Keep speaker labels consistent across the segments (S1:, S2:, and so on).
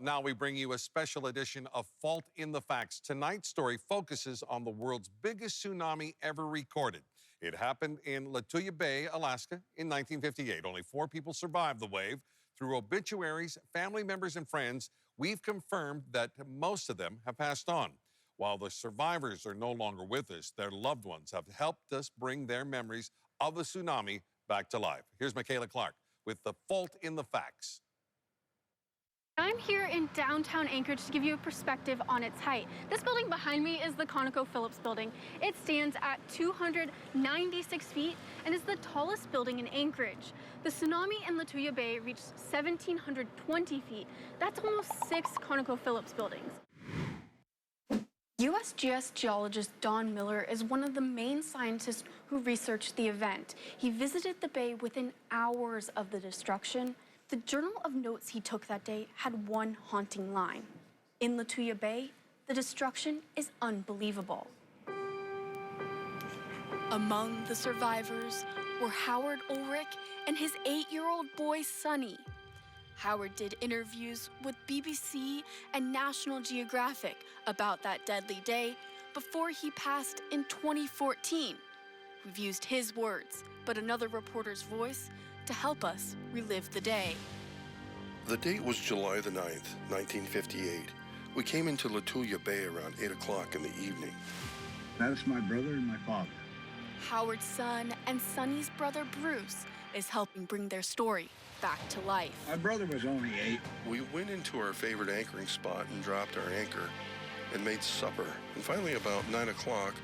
S1: Now we bring you a special edition of Fault in the Facts. Tonight's story focuses on the world's biggest tsunami ever recorded. It happened in Lituya Bay, Alaska in 1958. Only 4 people survived the wave. Through obituaries, family members, and friends, we've confirmed that most of them have passed on. While the survivors are no longer with us, their loved ones have helped us bring their memories of the tsunami back to life. Here's Michaela Clark with the Fault in the Facts.
S2: I'm here in downtown Anchorage to give you a perspective on its height. This building behind me is the ConocoPhillips building. It stands at 296 feet and is the tallest building in Anchorage. The tsunami in Lituya Bay reached 1,720 feet. That's almost 6 ConocoPhillips buildings. USGS geologist Don Miller is one of the main scientists who researched the event. He visited the bay within hours of the destruction. The journal of notes he took that day had one haunting line. In Lituya Bay, the destruction is unbelievable. Among the survivors were Howard Ulrich and his 8-year-old boy, Sonny. Howard did interviews with BBC and National Geographic about that deadly day before he passed in 2014. We've used his words, but another reporter's voice to help us relive the day.
S3: The date was July the 9th, 1958. We came into Lituya Bay around 8 o'clock in the evening.
S4: That's my brother and my father.
S2: Howard's son and Sonny's brother Bruce is helping bring their story back to life.
S4: My brother was only 8.
S3: We went into our favorite anchoring spot and dropped our anchor and made supper. And finally, about 9 o'clock,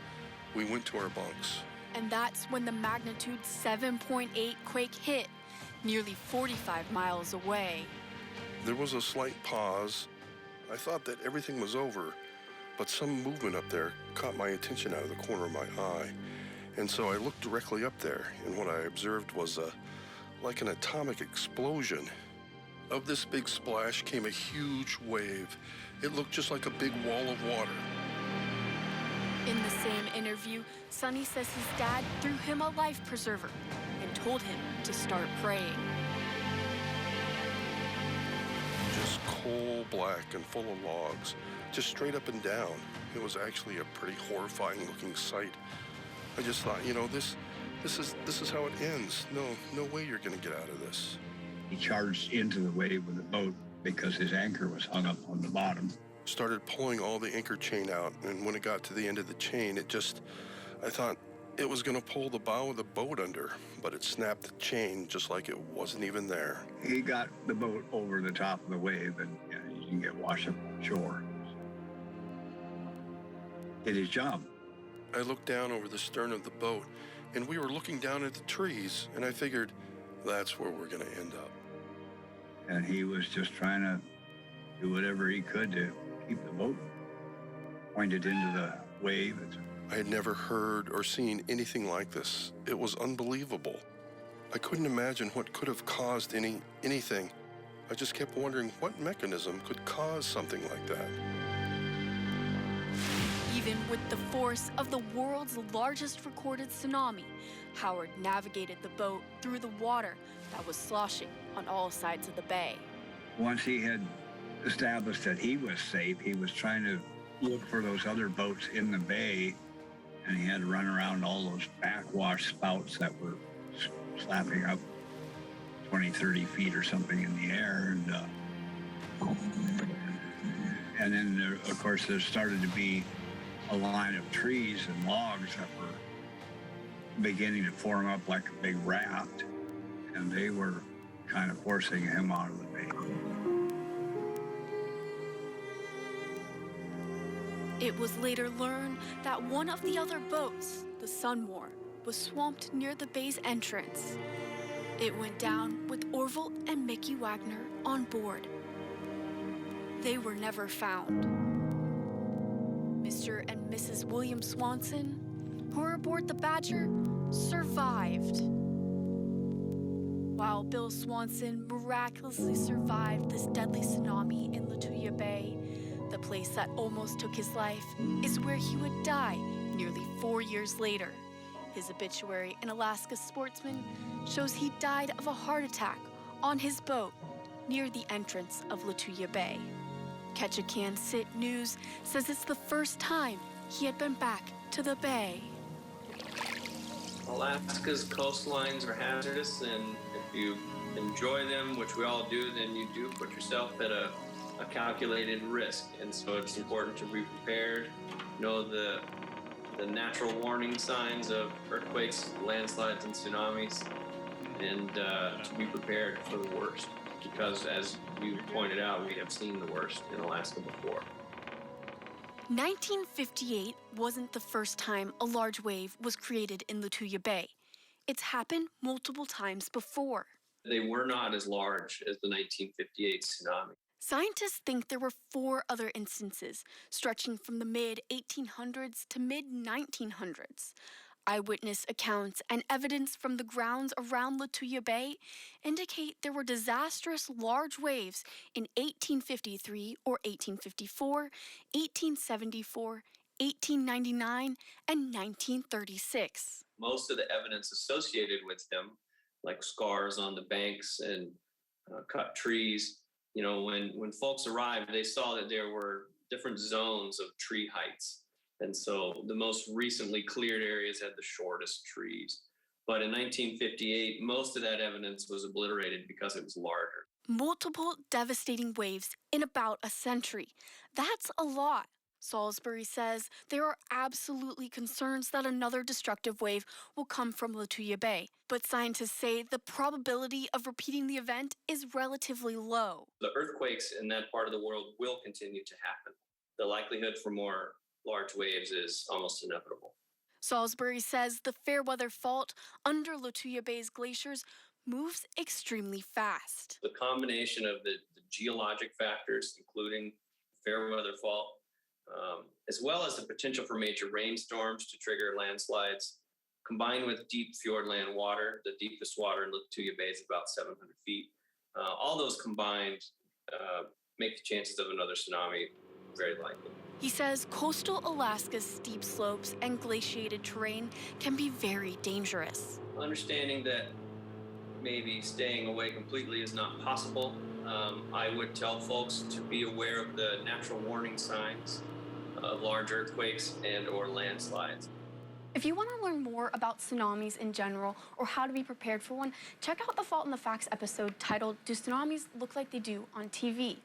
S3: we went to our bunks.
S2: And that's when the magnitude 7.8 quake hit, nearly 45 miles away.
S3: There was a slight pause. I thought that everything was over, but some movement up there caught my attention out of the corner of my eye. And so I looked directly up there, and what I observed was like an atomic explosion. Of this big splash came a huge wave. It looked just like a big wall of water.
S2: In the same interview, Sonny says his dad threw him a life preserver and told him to start praying.
S3: Just coal black and full of logs, just straight up and down. It was actually a pretty horrifying looking sight. I just thought, you know, this is how it ends. No way you're gonna get out of this.
S4: He charged into the wave with a boat because his anchor was hung up on the bottom.
S3: Started pulling all the anchor chain out, and when it got to the end of the chain, I thought it was gonna pull the bow of the boat under, but it snapped the chain just like it wasn't even there.
S4: He got the boat over the top of the wave, and he didn't get washed up on shore. Did his job.
S3: I looked down over the stern of the boat, and we were looking down at the trees, and I figured that's where we're gonna end up.
S4: And he was just trying to do whatever he could to keep the boat pointed into the wave.
S3: I had never heard or seen anything like this. It was unbelievable. I couldn't imagine what could have caused anything. I just kept wondering what mechanism could cause something like that.
S2: Even with the force of the world's largest recorded tsunami, Howard navigated the boat through the water that was sloshing on all sides of the bay.
S4: Once he had established that he was safe, he was trying to look for those other boats in the bay, and he had to run around all those backwash spouts that were slapping up 20, 30 feet or something in the air. And then, there, of course, there started to be a line of trees and logs that were beginning to form up like a big raft, and they were kind of forcing him out of the bay.
S2: It was later learned that one of the other boats, the Sunmore, was swamped near the bay's entrance. It went down with Orville and Mickey Wagner on board. They were never found. Mr. and Mrs. William Swanson, who were aboard the Badger, survived. While Bill Swanson miraculously survived this deadly tsunami in Lituya Bay, the place that almost took his life is where he would die nearly 4 years later. His obituary in Alaska Sportsman shows he died of a heart attack on his boat near the entrance of Lituya Bay. Ketchikan Sit News says it's the first time he had been back to the bay.
S5: Alaska's coastlines are hazardous, and if you enjoy them, which we all do, then you do put yourself at a calculated risk. And so it's important to be prepared, know the natural warning signs of earthquakes, landslides, and tsunamis, and to be prepared for the worst. Because as you pointed out, we have seen the worst in Alaska before.
S2: 1958 wasn't the first time a large wave was created in Lituya Bay. It's happened multiple times before.
S5: They were not as large as the 1958 tsunami.
S2: Scientists think there were 4 other instances, stretching from the mid-1800s to mid-1900s. Eyewitness accounts and evidence from the grounds around Lituya Bay indicate there were disastrous large waves in 1853 or 1854, 1874, 1899, and 1936.
S5: Most of the evidence associated with them, like scars on the banks and cut trees, you know, when folks arrived, they saw that there were different zones of tree heights. And so the most recently cleared areas had the shortest trees. But in 1958, most of that evidence was obliterated because it was larger.
S2: Multiple devastating waves in about a century. That's a lot. Salisbury says there are absolutely concerns that another destructive wave will come from Lituya Bay. But scientists say the probability of repeating the event is relatively low.
S5: The earthquakes in that part of the world will continue to happen. The likelihood for more large waves is almost inevitable.
S2: Salisbury says the Fairweather Fault under Lituya Bay's glaciers moves extremely fast.
S5: The combination of the geologic factors, including Fairweather Fault, as well as the potential for major rainstorms to trigger landslides, combined with deep fjordland water, the deepest water in Lituya Bay is about 700 feet. All those combined make the chances of another tsunami very likely.
S2: He says coastal Alaska's steep slopes and glaciated terrain can be very dangerous.
S5: Understanding that maybe staying away completely is not possible, I would tell folks to be aware of the natural warning signs of large earthquakes and or landslides.
S2: If you want to learn more about tsunamis in general or how to be prepared for one, check out the Fault in the Facts episode titled, "Do Tsunamis Look Like They Do on TV?"